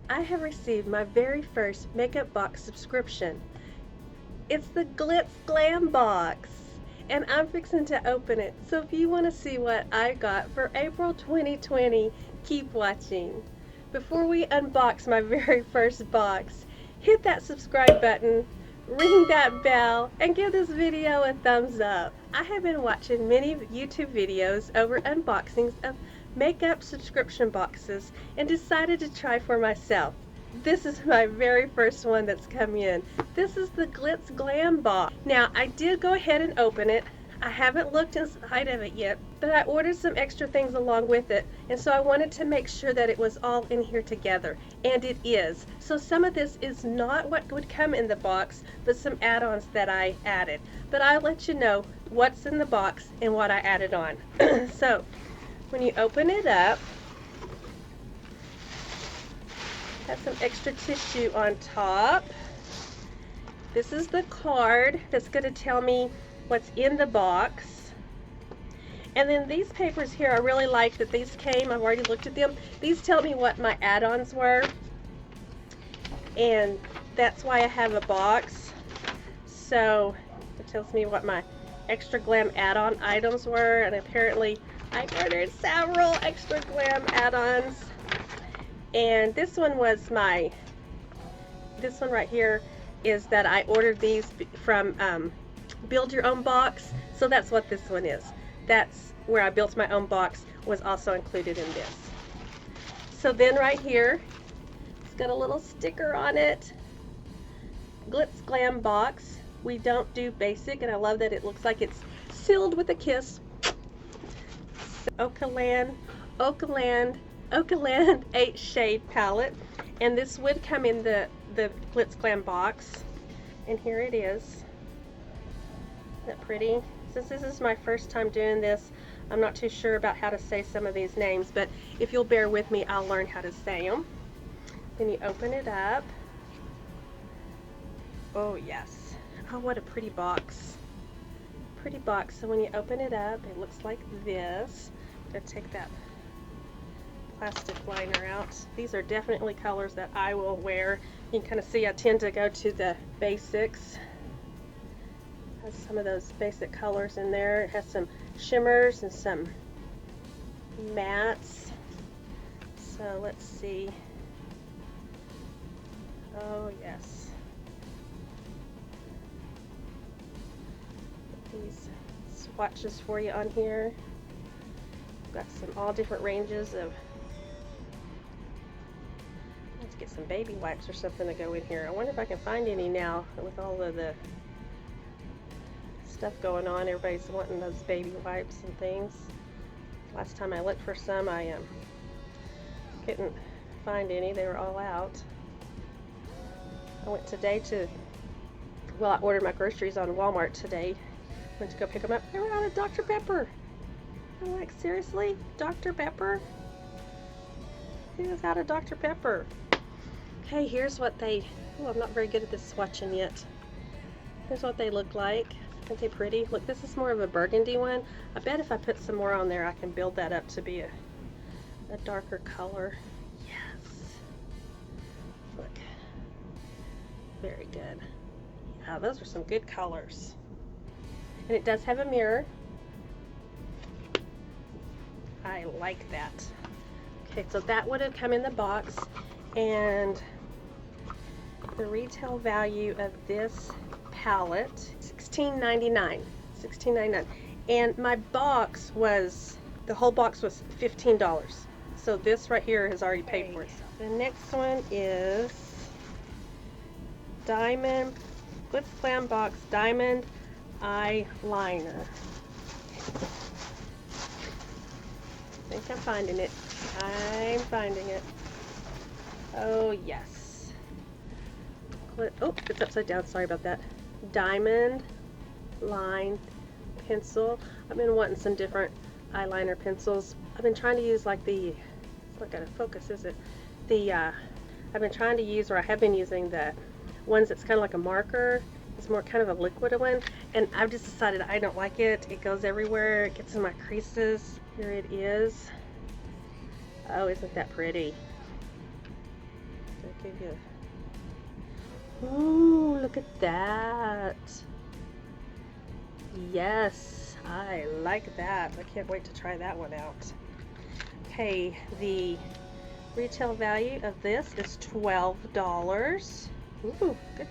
I have received my very first makeup box subscription. It's the Glitzglambox, and I'm fixing to open it. So if you want to see what I got for April 2020, keep watching. Before we unbox my very first box, hit that subscribe button, ring that bell, and give this video a thumbs up. I have been watching many YouTube videos over unboxings of makeup subscription boxes and decided to try for myself. This is my very first one that's come in. This is the Glitzglambox. Now, I did go ahead and open it. I haven't looked inside of it yet, but I ordered some extra things along with it, and so I wanted to make sure that it was all in here together, and it is. So some of this is not what would come in the box, but some add-ons that I added. But I'll let you know what's in the box and what I added on. So, when you open it up, has some extra tissue on top. This is the card that's going to tell me what's in the box. And then these papers here, I really like that these came. I've already looked at them. These tell me what my add-ons were. And that's why I have a box. So it tells me what my extra glam add-on items were. And apparently I ordered several extra glam add-ons. And this one was this one right here is that I ordered these from Build Your Own Box. So that's what this one is. That's where I built my own box, was also included in this. So then right here, it's got a little sticker on it. Glitzglambox. We don't do basic, and I love that it looks like it's sealed with a kiss. Okaland 8 shade palette, and this would come in the Glitzglambox, and here it is. Isn't that pretty? Since this is my first time doing this, I'm not too sure about how to say some of these names, but if you'll bear with me, I'll learn how to say them. Then you open it up. Oh yes. Oh, what a pretty box. Pretty box. So when you open it up, it looks like this. I'm going to take that plastic liner out. These are definitely colors that I will wear. You can kind of see I tend to go to the basics. Has some of those basic colors in there. It has some shimmers and some mattes. So let's see. Oh yes. Put these swatches for you on here. Got some all different ranges of. Let's get some baby wipes or something to go in here. I wonder if I can find any now with all of the stuff going on. Everybody's wanting those baby wipes and things. Last time I looked for some, I couldn't find any. They were all out. I went today I ordered my groceries on Walmart today. Went to go pick them up. They were out of Dr. Pepper. I'm like, seriously? Dr. Pepper? It was out of Dr. Pepper. Okay, here's what they, oh, I'm not very good at this swatching yet. Here's what they look like. Aren't they pretty? Look, this is more of a burgundy one. I bet if I put some more on there, I can build that up to be a darker color. Yes. Look. Very good. Yeah, those are some good colors. And it does have a mirror. I like that. Okay, so that would have come in the box, and the retail value of this palette, $16.99. $16.99. And my box was, the whole box was $15. So this right here has already paid for itself. The next one is Glitzglambox Diamond Eyeliner. I think I'm finding it. I'm finding it. Oh yes. Oh, it's upside down. Sorry about that. Diamond line pencil. I've been wanting some different eyeliner pencils. I've been trying to use like it's not gonna focus, is it? I've been trying to use, or I have been using the ones that's kind of like a marker. It's more kind of a liquid one, and I've just decided I don't like it. It goes everywhere. It gets in my creases. Here it is. Oh, isn't that pretty? give you a... Ooh, look at that. Yes, I like that. I can't wait to try that one out. Okay, the retail value of this is $12. Ooh, good.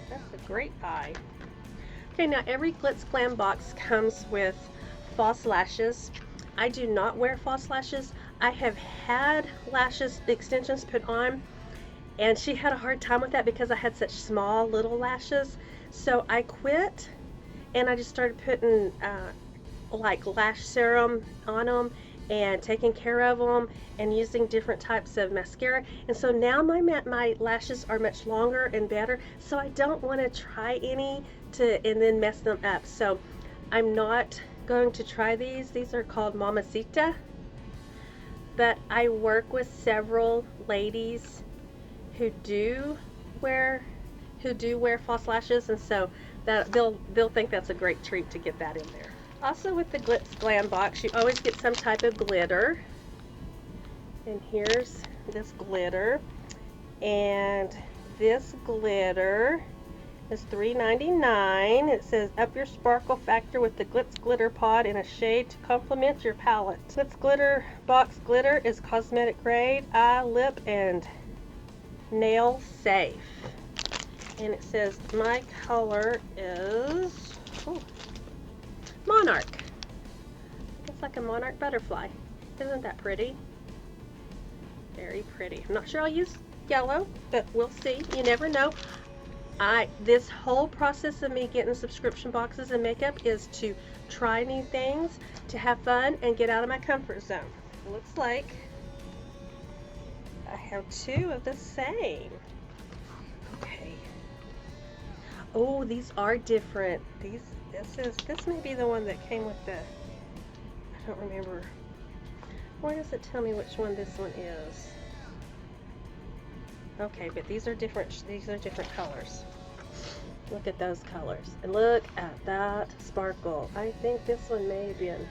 That's a great buy. Okay, now every Glitzglambox comes with false lashes. I do not wear false lashes. I have had lashes extensions put on, and she had a hard time with that because I had such small little lashes. So I quit, and I just started putting like lash serum on them and taking care of them and using different types of mascara. And so now my lashes are much longer and better, so I don't want to try any and then mess them up. So I'm not going to try these. These are called Mamacita, but I work with several ladies who do wear false lashes, and so that they'll think that's a great treat to get that in there. Also, with the Glitzglambox, you always get some type of glitter. And here's this glitter. And this glitter is $3.99. It says, up your sparkle factor with the Glitz Glitter Pod in a shade to complement your palette. Glitzglambox glitter is cosmetic grade, eye, lip, and nail safe. And it says, my color is... Ooh, Monarch. It's like a monarch butterfly. Isn't that pretty? Very pretty. I'm not sure I'll use yellow, but we'll see. You never know. This whole process of me getting subscription boxes and makeup is to try new things, to have fun, and get out of my comfort zone. It looks like I have two of the same. Okay. Oh, these are different. This may be the one that came with the, I don't remember. Why does it tell me which one this one is? Okay, but these are different colors. Look at those colors. And look at that sparkle. I think this one may have been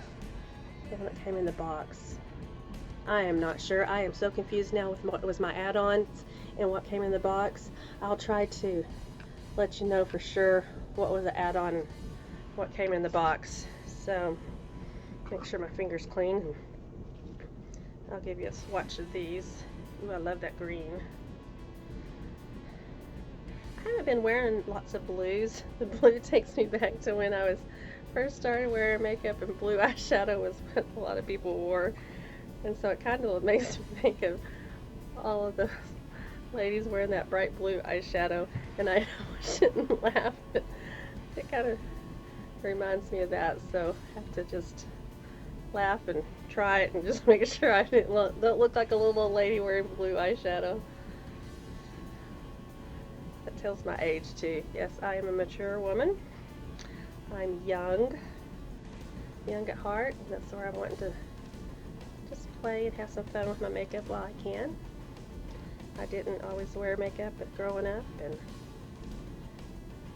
the one that came in the box. I am not sure. I am so confused now with what was my add-ons and what came in the box. I'll try to let you know for sure what was the add-on and what came in the box. So make sure my finger's clean, and I'll give you a swatch of these. Ooh, I love that green. I haven't been wearing lots of blues. The blue takes me back to when I was first started wearing makeup, and blue eyeshadow was what a lot of people wore. And so it kind of makes me think of all of those ladies wearing that bright blue eyeshadow. And I shouldn't laugh, but it kind of reminds me of that. So I have to just laugh and try it and just make sure I don't look like a little old lady wearing blue eyeshadow. That tells my age too. Yes, I am a mature woman. I'm young at heart. That's where I'm wanting to just play and have some fun with my makeup while I can. I didn't always wear makeup growing up, and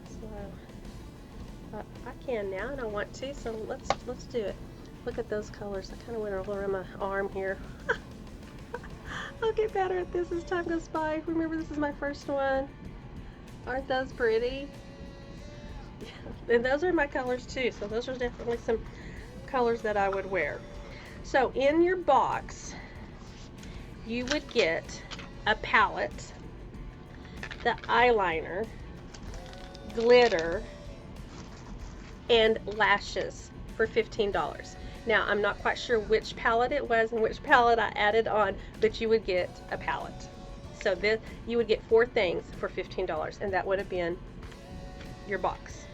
so I can now, and I want to. So let's do it. Look at those colors. I kind of went all around my arm here. I'll get better at this as time goes by. Remember, this is my first one. Aren't those pretty? Yeah. And those are my colors too. So those are definitely some colors that I would wear. So in your box, you would get a palette, the eyeliner, glitter, and lashes for $15. Now, I'm not quite sure which palette it was and which palette I added on, but you would get a palette. So this, you would get 4 things for $15, and that would have been your box.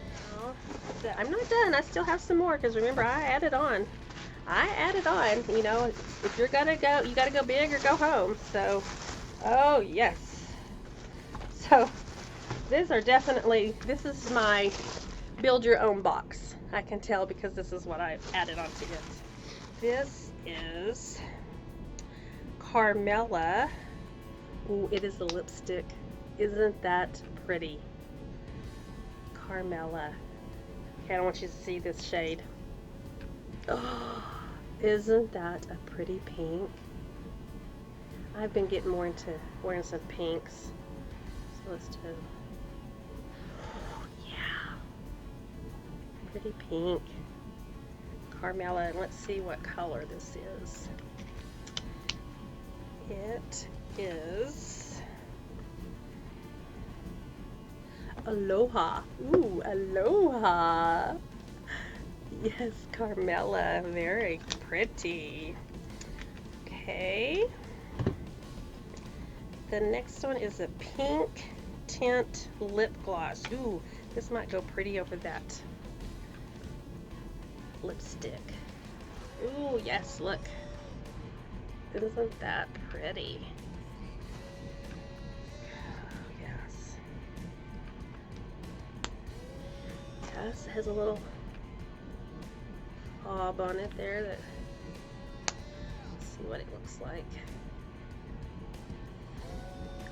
I'm not done. I still have some more, because remember, I added on. You know, if you're gonna go, you gotta go big or go home. So, oh yes. So, this is my build your own box. I can tell because this is what I added onto it. This is Carmella. Ooh, it is the lipstick. Isn't that pretty? Carmella. Okay, I want you to see this shade. Oh, isn't that a pretty pink? I've been getting more into wearing some pinks. So let's do, yeah, pretty pink. Carmella, and let's see what color this is. It is Aloha. Ooh, Aloha. Yes, Carmella, very pretty. Okay. The next one is a pink tint lip gloss. Ooh, this might go pretty over that lipstick. Ooh, yes, look. Isn't that pretty? Oh, yes. Yes, it has a little fob on it there that, let's see what it looks like.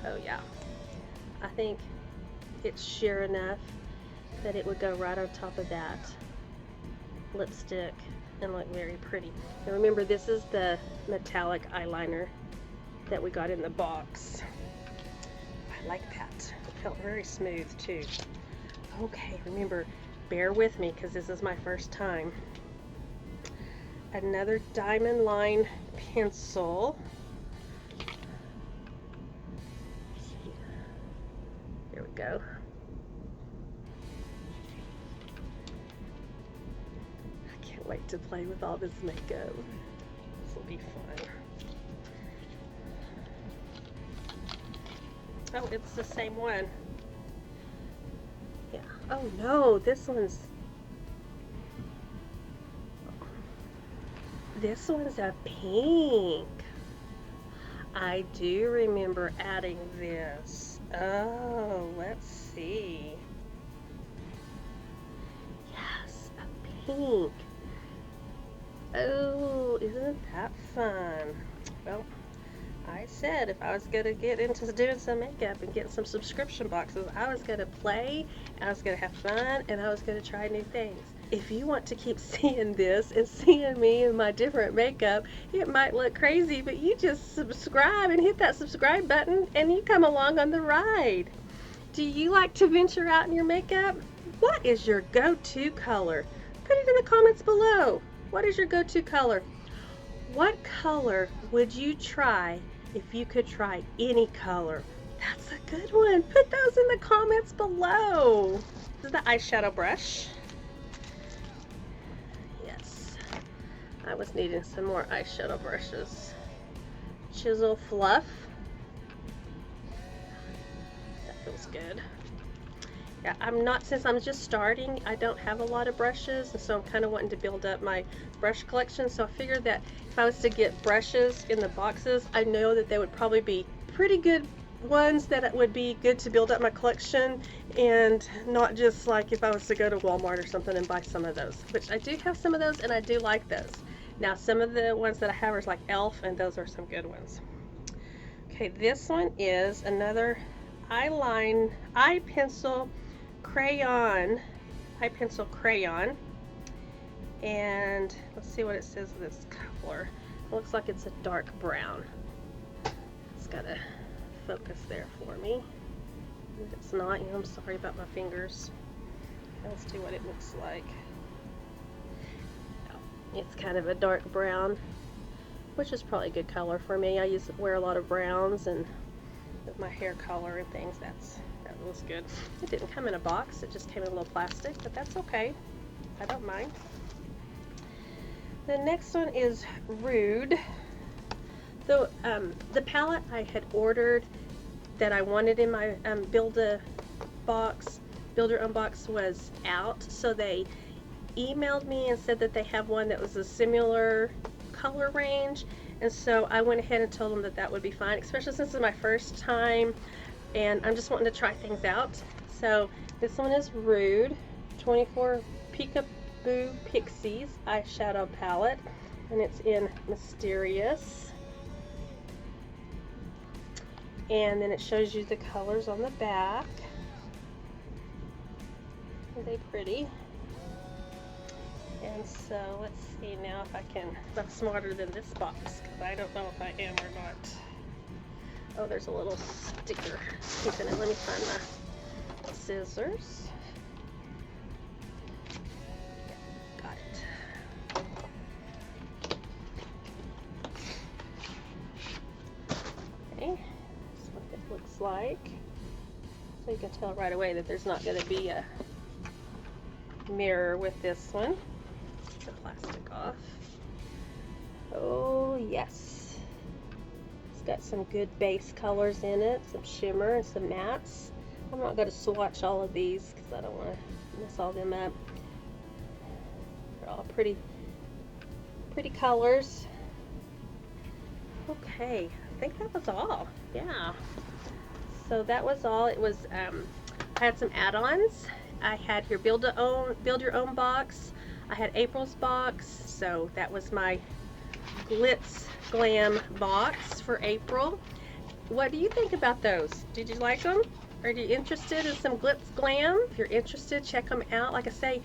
Oh yeah, I think it's sheer enough that it would go right on top of that lipstick and look very pretty. And remember, this is the metallic eyeliner that we got in the box. I like that. It felt very smooth too. Okay, remember, bear with me because this is my first time. Another diamond line pencil. Here we go. I can't wait to play with all this makeup. This will be fun. Oh, it's the same one. Yeah. Oh no, this one's a pink. I do remember adding this. Oh, let's see. Yes, a pink. Oh, isn't that fun? Well, I said if I was going to get into doing some makeup and getting some subscription boxes, I was going to play, I was going to have fun, and I was going to try new things. If you want to keep seeing this and seeing me in my different makeup, it might look crazy, but you just subscribe and hit that subscribe button and you come along on the ride. Do you like to venture out in your makeup? What is your go-to color? Put it in the comments below. What is your go-to color? What color would you try if you could try any color? That's a good one. Put those in the comments below. This is the eyeshadow brush. Yes, I was needing some more eyeshadow brushes. Chisel Fluff. That feels good. Yeah, since I'm just starting, I don't have a lot of brushes, and so I'm kind of wanting to build up my brush collection. So I figured that if I was to get brushes in the boxes, I know that they would probably be pretty good ones that would be good to build up my collection, and not just like if I was to go to Walmart or something and buy some of those, which I do have some of those and I do like those. Now some of the ones that I have are like e.l.f. and those are some good ones. Okay, this one is another eye pencil crayon, and let's see what it says in this color. It looks like it's a dark brown. It's gotta focus there for me. If it's not, I'm sorry about my fingers. Let's see what it looks like. It's kind of a dark brown, which is probably a good color for me. I wear a lot of browns, and with my hair color and things, that looks good. It didn't come in a box, it just came in a little plastic, but that's okay. I don't mind. The next one is Rude. The palette I had ordered that I wanted in my Builder Unbox was out, so they emailed me and said that they have one that was a similar color range, and so I went ahead and told them that that would be fine, especially since it's my first time and I'm just wanting to try things out. So this one is Rude 24 Peekaboo Pixies eyeshadow palette, and it's in Mysterious. And then it shows you the colors on the back. Are they pretty? And so let's see now if I'm smarter than this box, because I don't know if I am or not. Oh, there's a little sticker keeping it. Let me find my scissors. Got it. Okay, that's what it looks like. So you can tell right away that there's not going to be a mirror with this one. Take the plastic off. Oh yes, it's got some good base colors in it, some shimmer and some mattes. I'm not going to swatch all of these because I don't want to mess all them up. They're all pretty colors. Okay, I think that was all. Yeah, so that was all. It was I had some add-ons. I had your build your own box. I had April's box, so that was my Glitzglambox for April. What do you think about those? Did you like them? Are you interested in some Glitzglam? If you're interested, check them out. Like I say,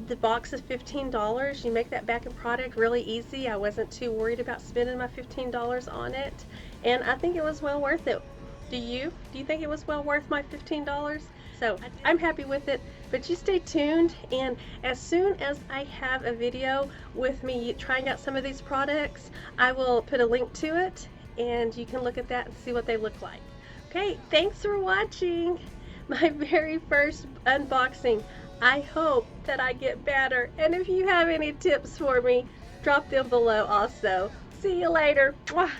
the box is $15. You make that back in product really easy. I wasn't too worried about spending my $15 on it, and I think it was well worth it. Do you? Do you think it was well worth my $15? So I'm happy with it, but you stay tuned, and as soon as I have a video with me trying out some of these products, I will put a link to it, and you can look at that and see what they look like. Okay, thanks for watching my very first unboxing. I hope that I get better, and if you have any tips for me, drop them below also. See you later. Mwah.